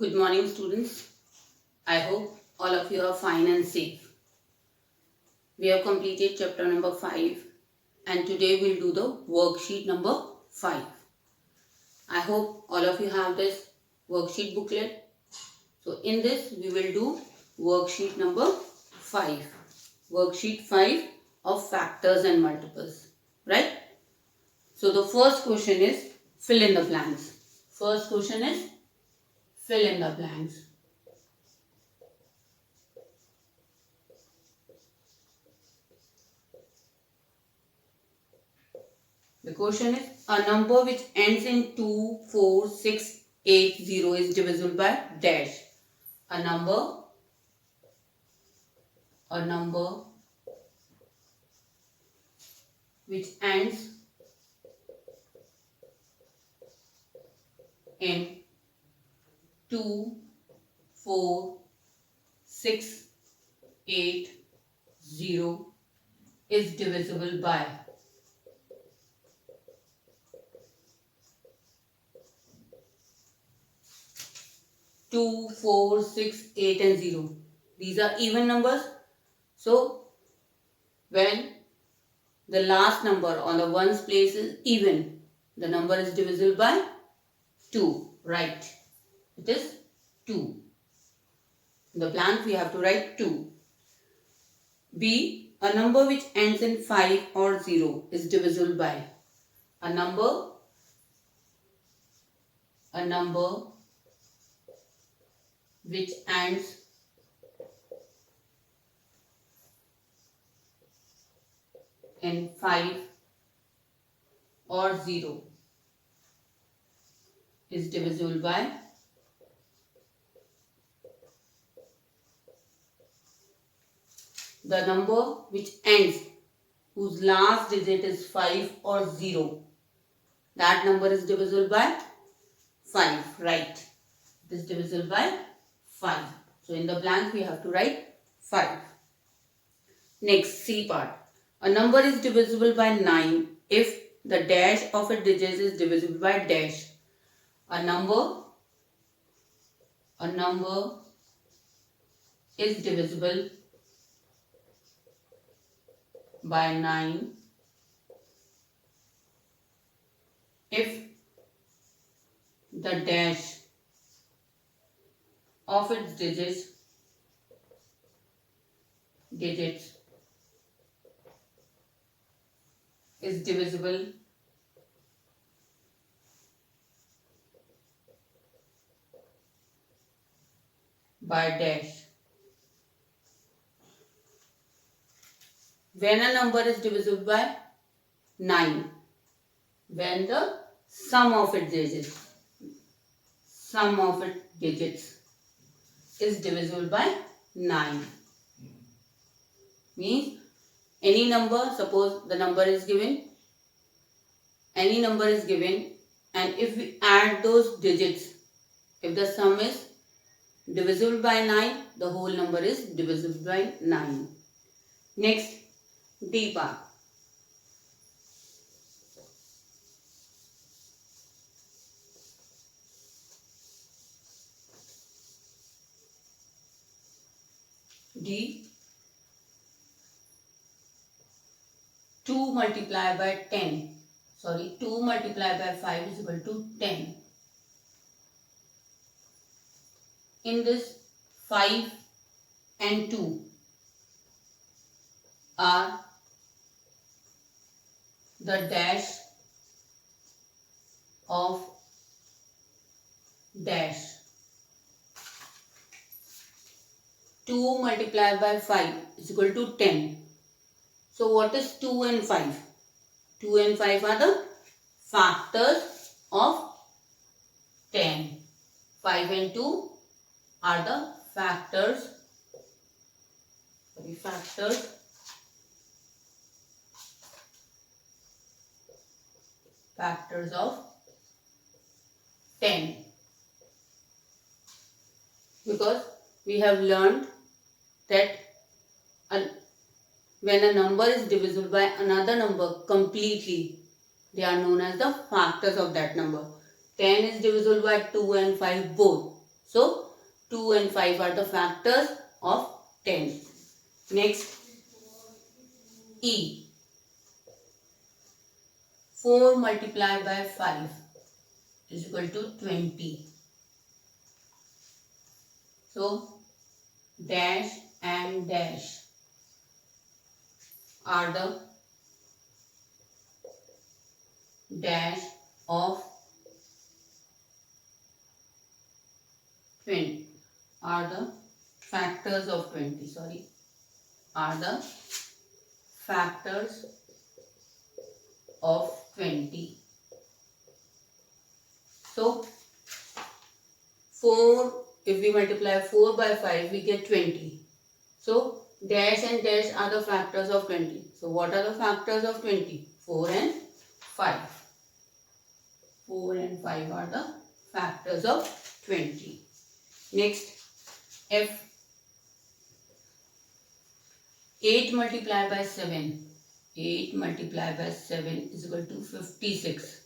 Good morning, students. I hope all of you are fine and safe. We have completed chapter number 5 and today we'll do the worksheet number 5. I hope all of you have this worksheet booklet. So in this we will do worksheet number 5. Worksheet 5 of factors and multiples. Right? So the first question is fill in the blanks. First question is fill in the blanks. The question is a number which ends in 2, 4, 6, 8, 0 is divisible by dash. A number which ends in 2, 4, 6, 8, 0 is divisible by 2, 4, 6, 8 and 0. These are even numbers. So, when the last number on the ones place is even, the number is divisible by 2. Right. It is 2. In the blank we have to write 2. B. A number which ends in 5 or 0 is divisible by a number which ends in 5 or 0 is divisible by the number which ends whose last digit is 5 or 0. That number is divisible by 5, right? It is divisible by 5. So in the blank we have to write 5. Next, C part. A number is divisible by 9 if the dash of a digit is divisible by dash. A number is divisible by 9 if the dash of its digits is divisible by dash. When a number is divisible by 9, when the sum of its digits is divisible by 9, means any number, suppose the number is given, any number is given, and if we add those digits, if the sum is divisible by 9, the whole number is divisible by 9. Next, D part. D. 2 multiplied by 2 multiplied by 5 is equal to 10. In this 5 and 2 are the dash of dash. 2 multiplied by 5 is equal to 10. So what is 2 and 5? 2 and 5 are the factors of 10. 5 and 2 are the factors of 10. Because we have learned that when a number is divisible by another number completely, they are known as the factors of that number. 10 is divisible by 2 and 5 both. So 2 and 5 are the factors of 10. Next, E. 4 multiplied by 5 is equal to 20. So dash and dash are the dash of 20, are the factors of 20, sorry, are the factors of 20. So 4, if we multiply 4 by 5, we get 20. So dash and dash are the factors of 20. So what are the factors of 20? 4 and 5. 4 and 5 are the factors of 20. Next, F. 8 multiplied by 7. 8 multiplied by 7 is equal to 56.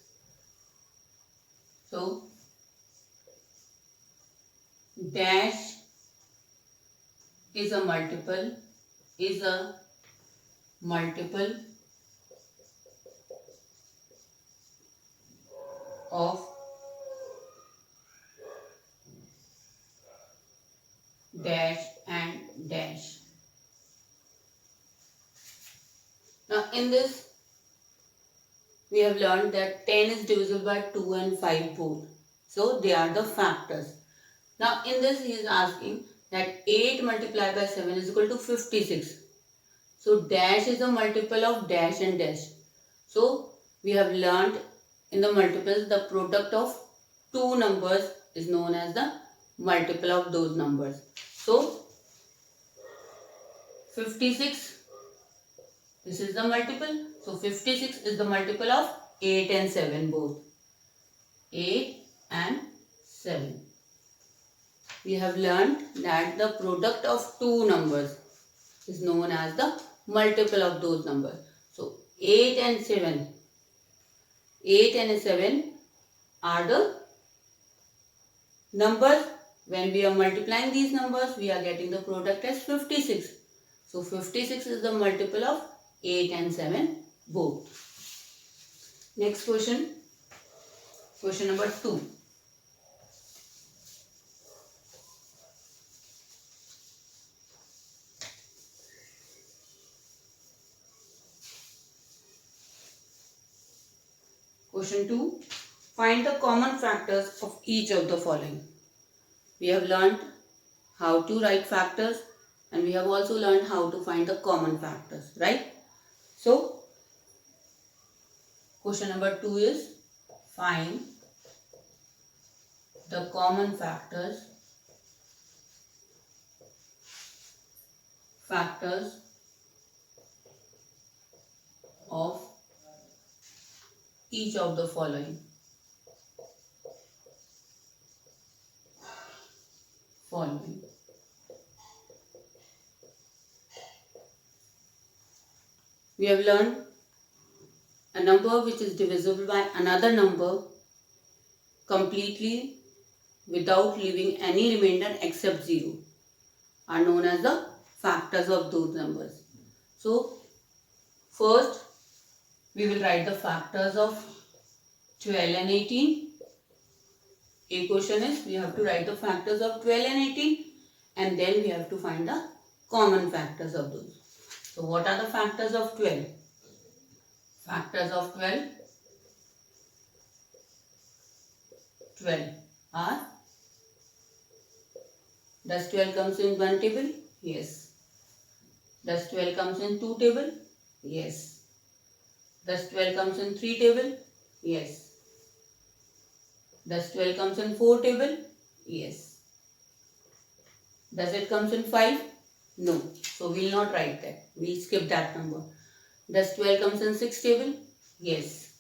So dash is a multiple of dash and dash. Now in this we have learned that 10 is divisible by 2 and 5 both. So they are the factors. Now in this he is asking that 8 multiplied by 7 is equal to 56. So dash is a multiple of dash and dash. So we have learned in the multiples the product of two numbers is known as the multiple of those numbers. So 56, this is the multiple. So 56 is the multiple of 8 and 7 both. 8 and 7. We have learned that the product of two numbers is known as the multiple of those numbers. So 8 and 7. 8 and 7 are the numbers. When we are multiplying these numbers, we are getting the product as 56. So 56 is the multiple of 8 and 7 both. Next question. Question number 2. Question 2. Find the common factors of each of the following. We have learned how to write factors and we have also learned how to find the common factors, right? So, question number 2 is find the common factors of each of the following. We have learned a number which is divisible by another number completely without leaving any remainder except 0 are known as the factors of those numbers. So first we will write the factors of 12 and 18. A question is we have to write the factors of 12 and 18 and then we have to find the common factors of those. So what are the factors of 12? Factors of 12 are, does 12 comes in one table? Yes. Does 12 comes in two table? Yes. Does 12 comes in three table? Yes. Does 12 comes in 4 table? Yes. Does it comes in 5? No. So we will not write that. We will skip that number. Does 12 comes in 6 table? Yes.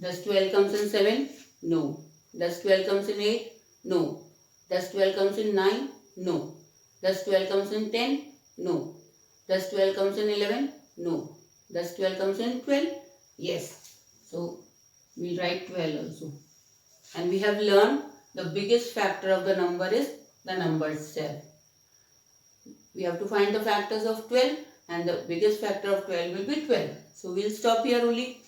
Does 12 comes in 7? No. Does 12 comes in 8? No. Does 12 comes in 9? No. Does 12 comes in 10? No. Does 12 comes in 11? No. Does 12 comes in 12? Yes. So we write 12 also. And we have learned the biggest factor of the number is the number itself. We have to find the factors of 12 and the biggest factor of 12 will be 12. So we'll stop here only.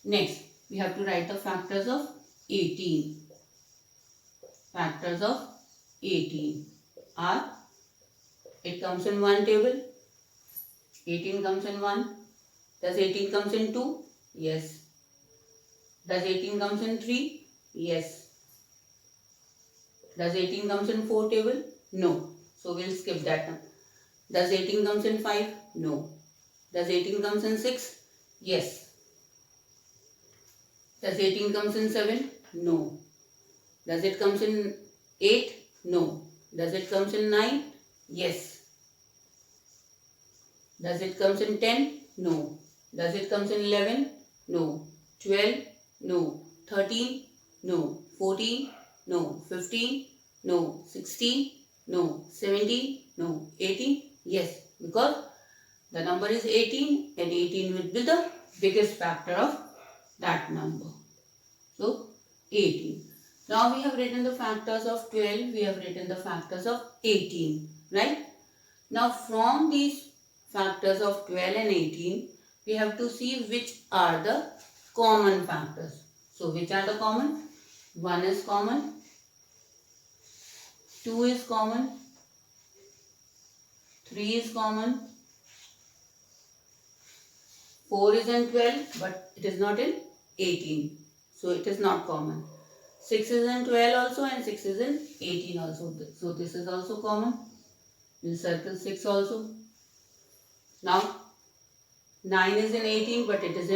Next, we have to write the factors of 18. Factors of 18 are, it comes in one table. 18 comes in 1. Does 18 comes in 2? Yes. Does 18 comes in 3? Yes. Does 18 comes in 4 table? No. So we'll skip that one. Does 18 comes in 5? No. Does 18 comes in 6? Yes. Does 18 comes in 7? No. Does it comes in 8? No. Does it comes in 9? Yes. Does it comes in 10? No. Does it comes in 11? No. 12? No. 13? No. 14? No. 15? No. 16? No. 17? No. 18? Yes. Because the number is 18 and 18 will be the biggest factor of that number. So 18. Now we have written the factors of 12. We have written the factors of 18. Right? Now from these factors of 12 and 18, we have to see which are the common factors. So which are the common? 1 is common, 2 is common, 3 is common, 4 is in 12 but it is not in 18. So it is not common. 6 is in 12 also and 6 is in 18 also. So this is also common. We'll circle 6 also. Now 9 is in 18 but it is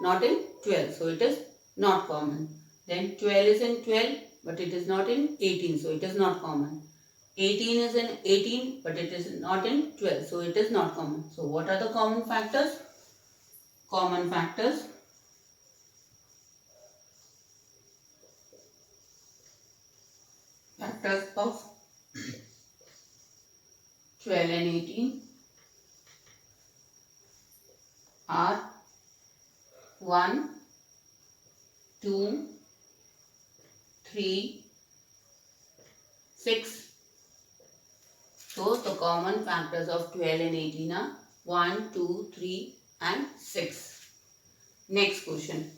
not in 12. So it is not common. Then 12 is in 12 but it is not in 18. So it is not common. 18 is in 18 but it is not in 12. So it is not common. So what are the common factors? Common factors. Factors of 12 and 18 are 1, 2, 3, 6. So the common factors of 12 and 18 are 1, 2, 3 and 6. Next question.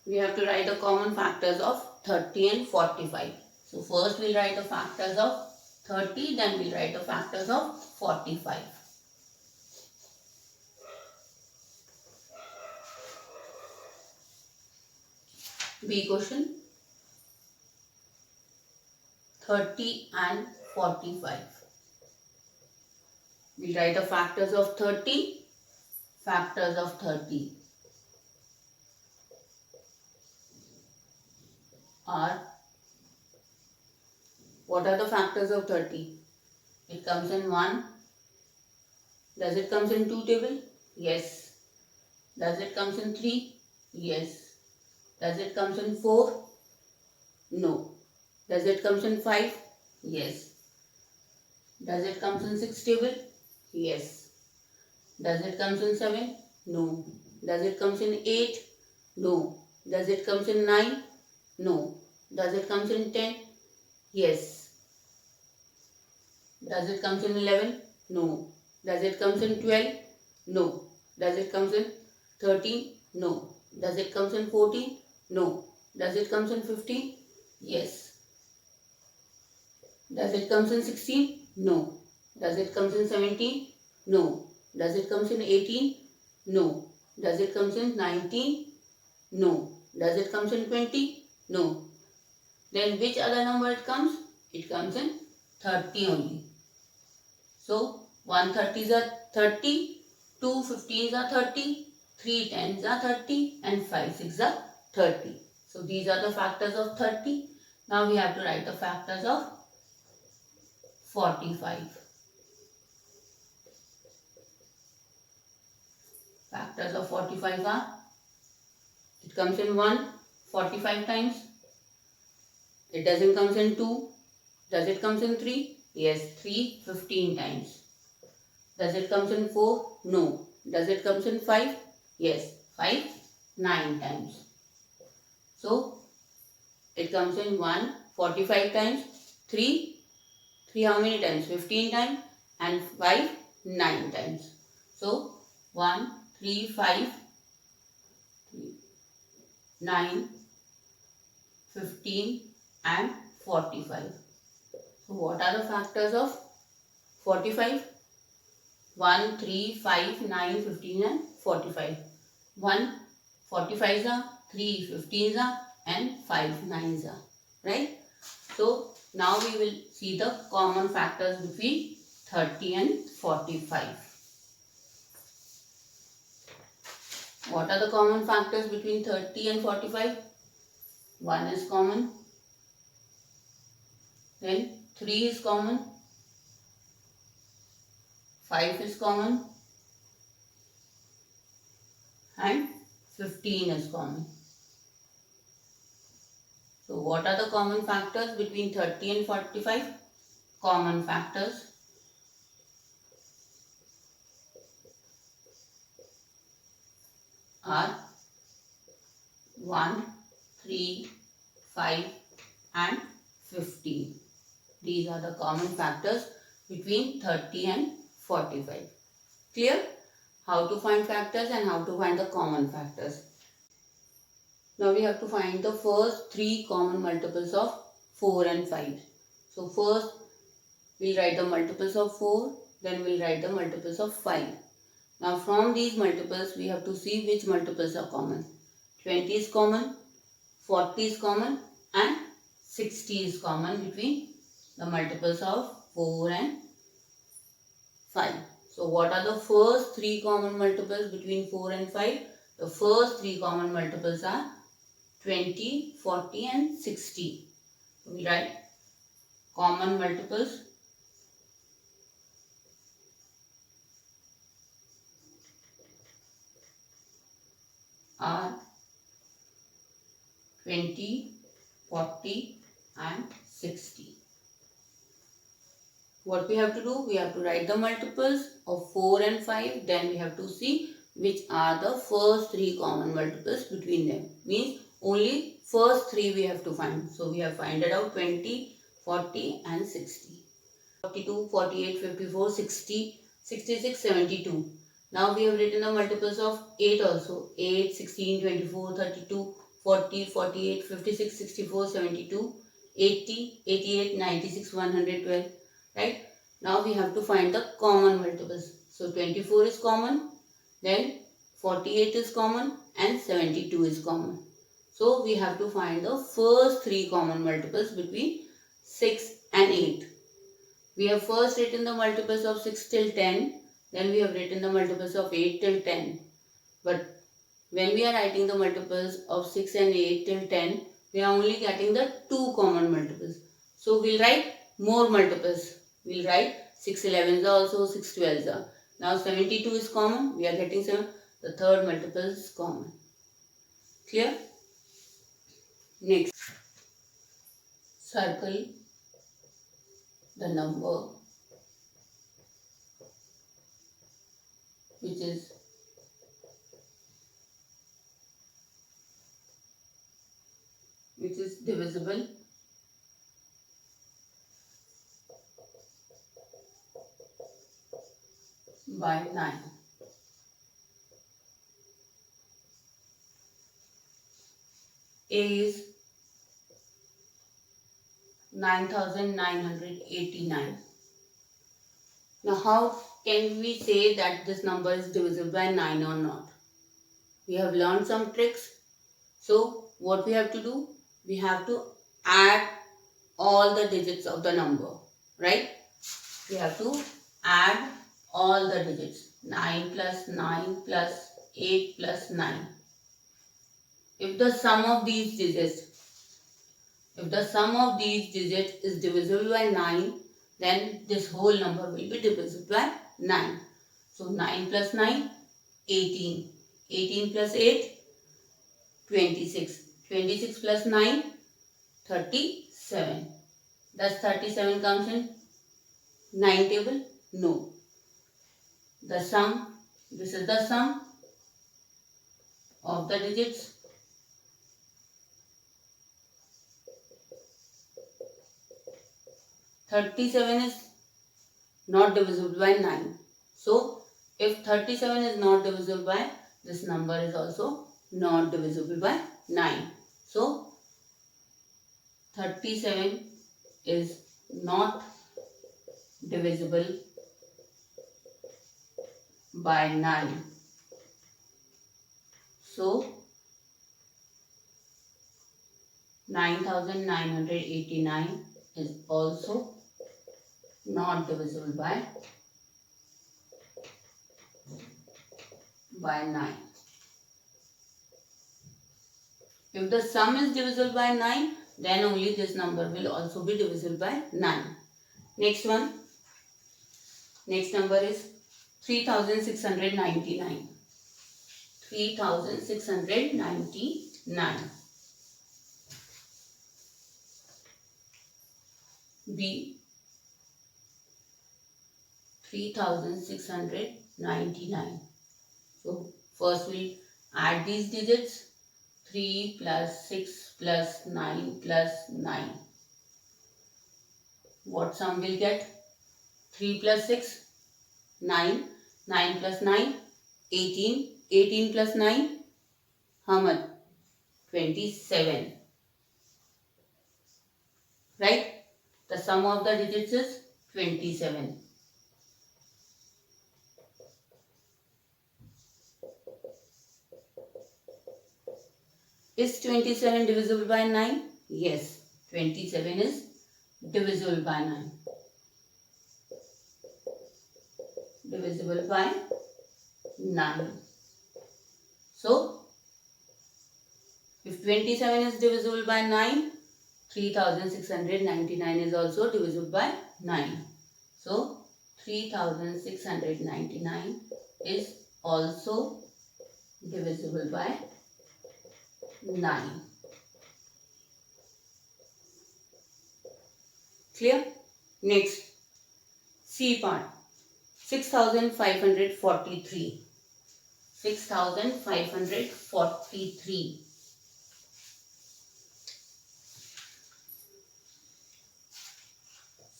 We have to write the common factors of 30 and 45. So first we'll write the factors of 30, then we'll write the factors of 45. B question. 30 and 45. We'll write the factors of 30. Factors of 30 are, what are the factors of 30? It comes in 1. Does it comes in 2 table? Yes. Does it comes in 3? Yes. Does it comes in 4? No. Does it comes in 5? Yes. Does it comes in 6 table? Yes. Does it comes in 7? No. Does it comes in 8? No. Does it comes in 9? No. Does it comes in 10? Yes. Does it comes in 11? No. Does it comes in 12? No. Does it comes in 13? No. Does it comes in 14? No. Does it comes in 15? Yes. Does it comes in 16? No. Does it comes in 17? No. Does it comes in 18? No. Does it comes in 19? No. Does it comes in 20? No. Then which other number it comes? It comes in 30 only. So 1 30s are 30, 2 15s are 30, 3 10s are 30 and 5 6s are 30. So these are the factors of 30. Now we have to write the factors of 45. Factors of 45 are, it comes in 1 45 times. It doesn't comes in 2. Does it comes in 3? Yes, 3 15 times. Does it comes in 4? No. Does it comes in 5? Yes, 5 9 times. So It comes in 1 45 times, 3 how many times? 15 times, and 5 9 times. So 1 3 5 9 15 and 45. So what are the factors of 45? 1 3 5 9 15 and 45. 1 45s are, 3 15s are, and 5 9s are. Right? So now we will see the common factors between 30 and 45. What are the common factors between 30 and 45? 1 is common, then 3 is common, 5 is common, and 15 is common. So what are the common factors between 30 and 45? Common factors are 1, 3, 5 and 15. These are the common factors between 30 and 45. Clear? How to find factors and how to find the common factors. Now we have to find the first 3 common multiples of 4 and 5. So first we'll write the multiples of 4, then we'll write the multiples of 5. Now from these multiples we have to see which multiples are common. 20 is common, 40 is common, and 60 is common between the multiples of 4 and 5. So what are the first 3 common multiples between 4 and 5? The first 3 common multiples are 20, 40 and 60. So we write common multiples are 20, 40 and 60. What we have to do? We have to write the multiples of 4 and 5. Then we have to see which are the first 3 common multiples between them. Means only first 3 we have to find. So we have found out 20, 40 and 60. 42, 48, 54, 60, 66, 72. Now we have written the multiples of 8 also. 8, 16, 24, 32, 40, 48, 56, 64, 72, 80, 88, 96, 112. Right? Now we have to find the common multiples. So 24 is common, then 48 is common and 72 is common. So we have to find the first 3 common multiples between 6 and 8. We have first written the multiples of 6 till 10, then we have written the multiples of 8 till 10. But when we are writing the multiples of 6 and 8 till 10, we are only getting the 2 common multiples. So we'll write more multiples. We'll write 6 11s also, 6 12s are. Now 72 is common, we are getting 7. The third multiple is common. Clear? Next, circle the number which is divisible by 9. A is 9989. Now how can we say that this number is divisible by 9 or not? We have learned some tricks. So what we have to do? We have to add all the digits of the number. Right? We have to add all the digits. 9 plus 9 plus 8 plus 9. If the sum of these digits is divisible by 9, then this whole number will be divisible by 9. So 9 plus 9, 18. 18 plus 8, 26. 26 plus 9, 37. Does 37 comes in 9 table? No. The sum, this is the sum of the digits. 37 is not divisible by 9. So, if 37 is not divisible by, this number is also not divisible by 9. So, 37 is not divisible by 9. So, 9989 is also not divisible by 9. If the sum is divisible by 9, then only this number will also be divisible by 9. Next one. Next number is 3699. 3699. B. 3699. So first we'll add these digits. 3 plus 6 plus 9 plus 9. What sum will get? 3 plus 6, 9. 9 plus 9, 18. 18 plus 9, how much? 27. Right? The sum of the digits is 27. Is 27 divisible by 9? Yes, 27 is divisible by 9. Divisible by 9. So, if 27 is divisible by 9, 3699 is also divisible by 9. So, 3699 is also divisible by 9. Clear? Next, C part. 6543. 6543.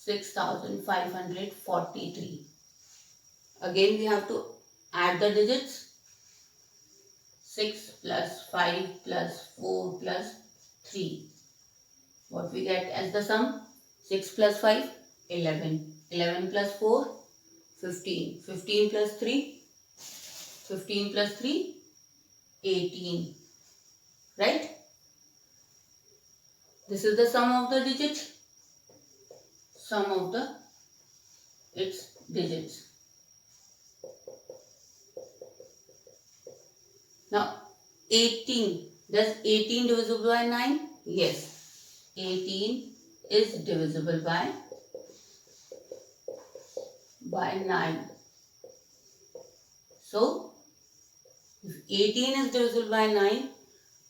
6543. Again we have to add the digits. 6 plus 5 plus 4 plus 3. What we get as the sum? 6 plus 5, 11. 11 plus 4, 15. 15 plus 3, 15 plus 3, 18. Right? This is the sum of the digits. Sum of its digits. Now 18. Does 18 divisible by 9? Yes. 18 is divisible by 9. So, if 18 is divisible by 9,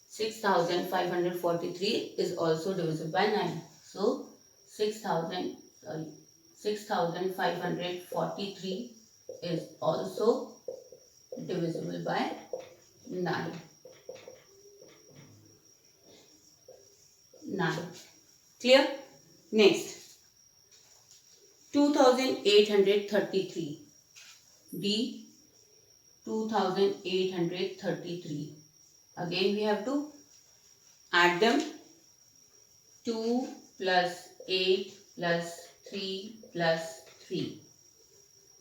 6543 is also divisible by 9. So, 6543 is also divisible by 9. 9. Clear? Next, 2833. D. 2833. Again we have to add them. 2 plus 8 plus 3 plus 3.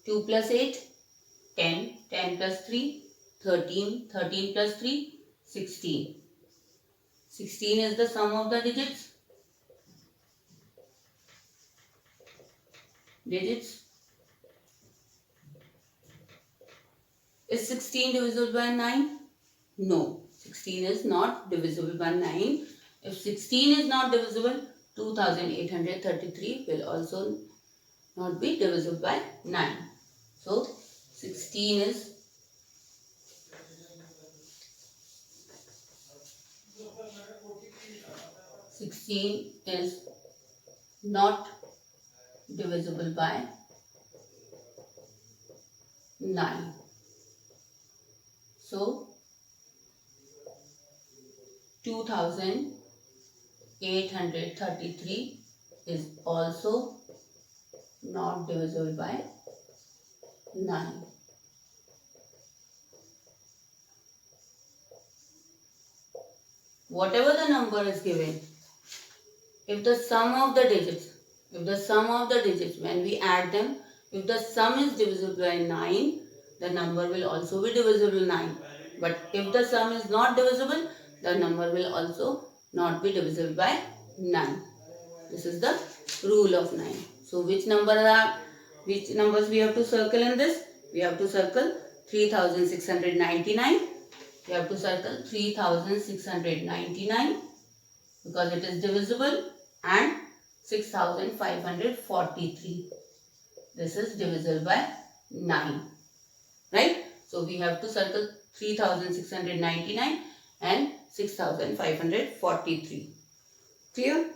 2 plus 8, 10. 10 plus 3, 13. 13 plus 3, 16. 16 is the sum of the digits. Is 16 divisible by 9? No. 16 is not divisible by 9. If 16 is not divisible, 2833 will also not be divisible by 9. So, 16 is not divisible by 9. So, 2833 833 is also not divisible by 9. Whatever the number is given, if the sum of the digits, when we add them, if the sum is divisible by 9, the number will also be divisible by 9. But if the sum is not divisible, the number will also not be divisible by 9. This is the rule of 9. So which numbers we have to circle in this? We have to circle 3699. We have to circle 3699 because it is divisible, and 6543. This is divisible by 9. Right? So we have to circle 3699 and 6543. Clear?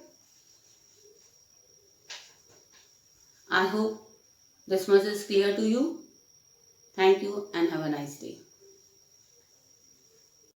I hope this much is clear to you. Thank you and have a nice day.